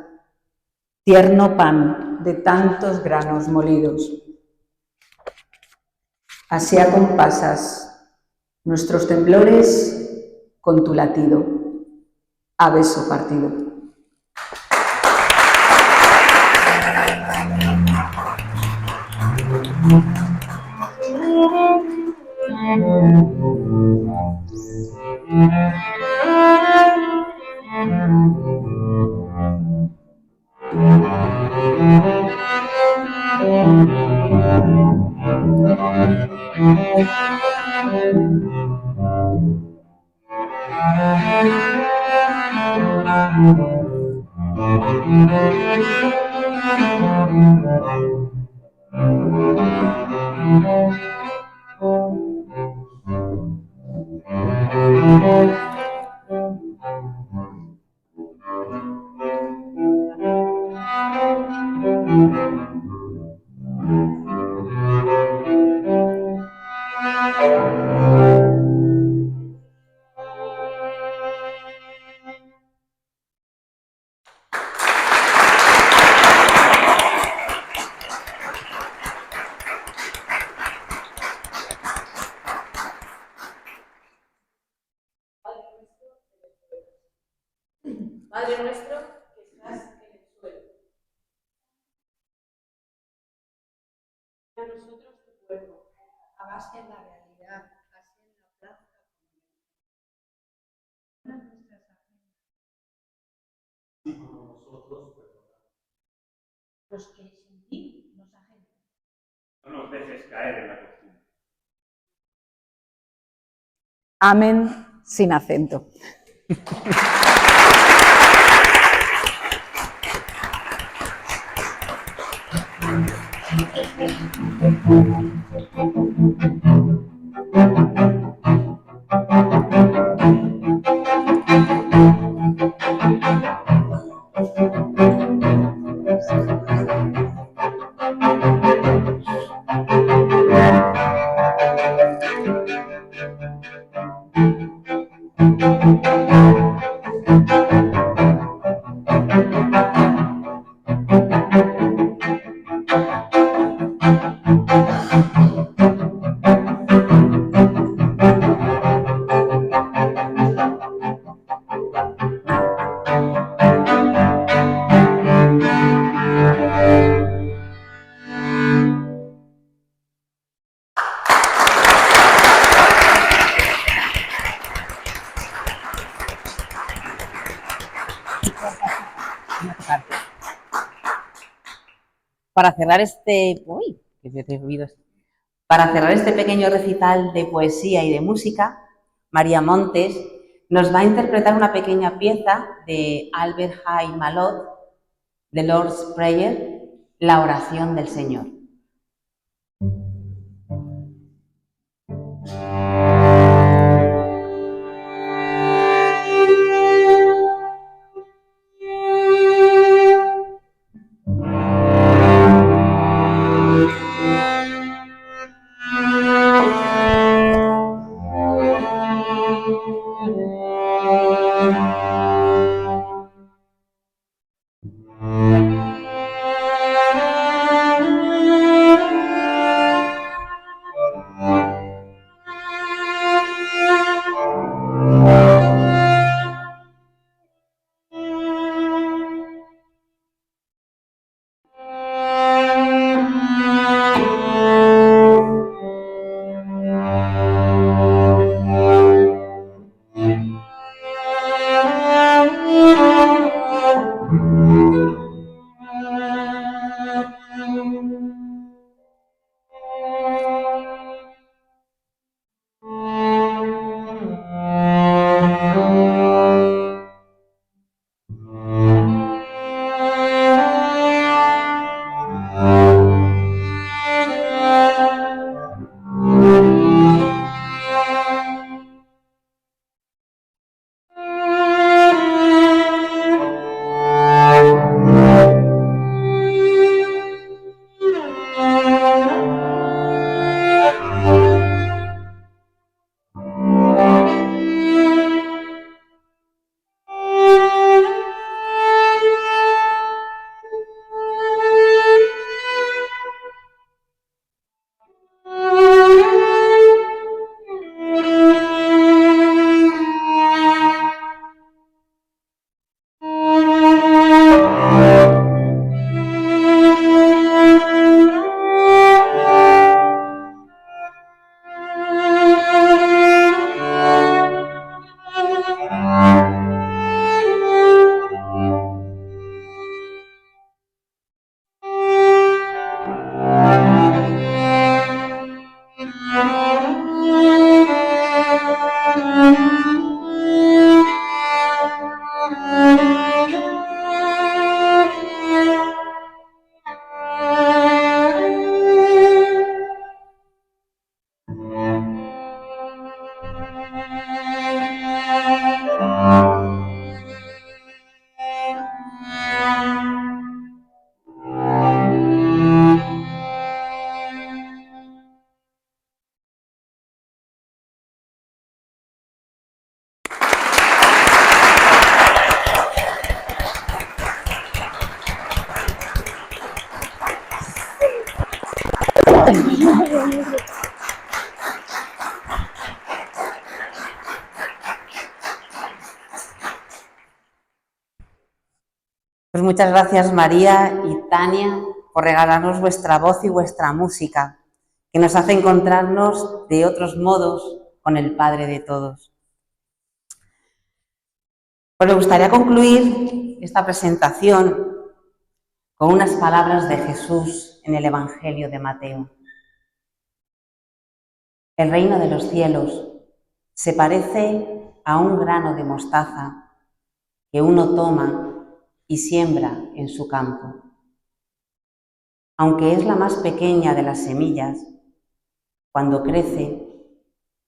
[SPEAKER 2] tierno pan de tantos granos molidos. Así acompasas nuestros temblores con tu latido, a beso partido.
[SPEAKER 1] Padre nuestro que estás en el suelo. A nosotros tu pueblo, hágase en la realidad, así en la plaza como nuestras agendas. Y como nosotros perdonamos. Los que sin ti nos agendan. No nos dejes caer en la costumbre.
[SPEAKER 2] Amén sin acento.
[SPEAKER 1] Para cerrar Para cerrar este pequeño recital de poesía y de música, María Montes nos va a interpretar una pequeña pieza de Albert High Malot, The Lord's Prayer, la oración del Señor. Pues muchas gracias María y Tania por regalarnos vuestra voz y vuestra música, que nos hace encontrarnos de otros modos con el Padre de todos. Pues me gustaría concluir esta presentación con unas palabras de Jesús en el Evangelio de Mateo. El reino de los cielos se parece a un grano de mostaza que uno toma y siembra en su campo. Aunque es la más pequeña de las semillas, cuando crece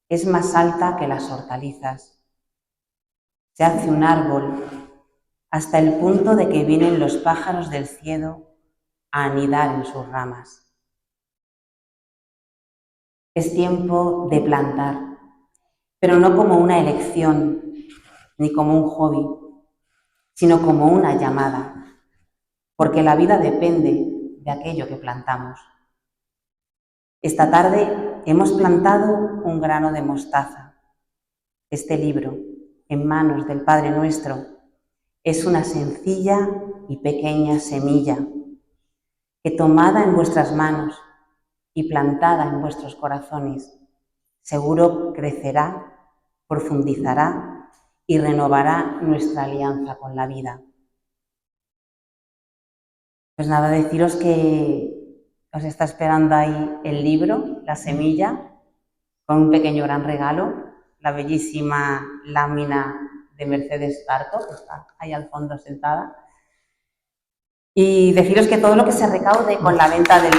[SPEAKER 1] es más alta que las hortalizas. Se hace un árbol hasta el punto de que vienen los pájaros del cielo a anidar en sus ramas. Es tiempo de plantar, pero no como una elección ni como un hobby, sino como una llamada, porque la vida depende de aquello que plantamos. Esta tarde hemos plantado un grano de mostaza. Este libro, en manos del Padre Nuestro, es una sencilla y pequeña semilla que, tomada en vuestras manos y plantada en vuestros corazones, seguro crecerá, profundizará y renovará nuestra alianza con la vida. Pues nada, deciros que os está esperando ahí el libro, La Semilla, con un pequeño gran regalo, la bellísima lámina de Mercedes Tarto, que está ahí al fondo sentada. Y deciros que todo lo que se recaude con la venta del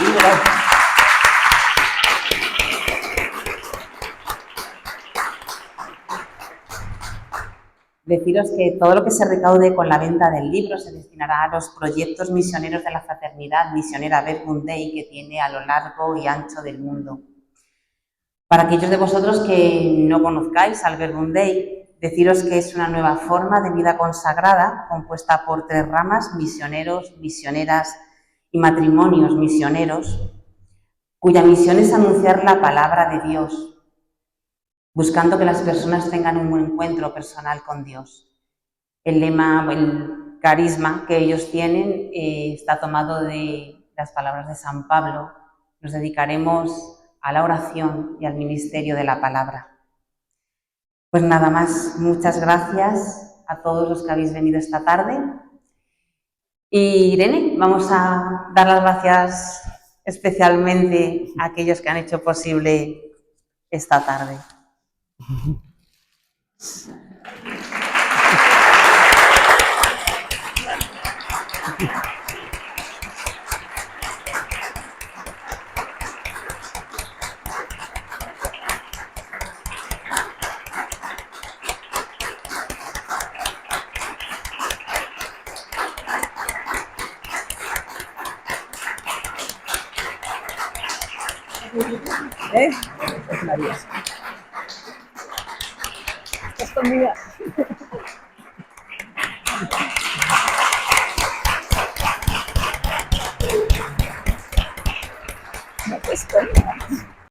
[SPEAKER 1] libro se destinará a los proyectos misioneros de la Fraternidad Misionera Verbum Dei que tiene a lo largo y ancho del mundo. Para aquellos de vosotros que no conozcáis al Verbum Dei, deciros que es una nueva forma de vida consagrada compuesta por 3 ramas: misioneros, misioneras y matrimonios misioneros, cuya misión es anunciar la palabra de Dios, buscando que las personas tengan un buen encuentro personal con Dios. El lema, el carisma que ellos tienen está tomado de las palabras de San Pablo: nos dedicaremos a la oración y al ministerio de la palabra. Pues nada más, muchas gracias a todos los que habéis venido esta tarde. Y Irene, vamos a dar las gracias especialmente a aquellos que han hecho posible esta tarde.
[SPEAKER 2] Maravilloso. Estás conmigo.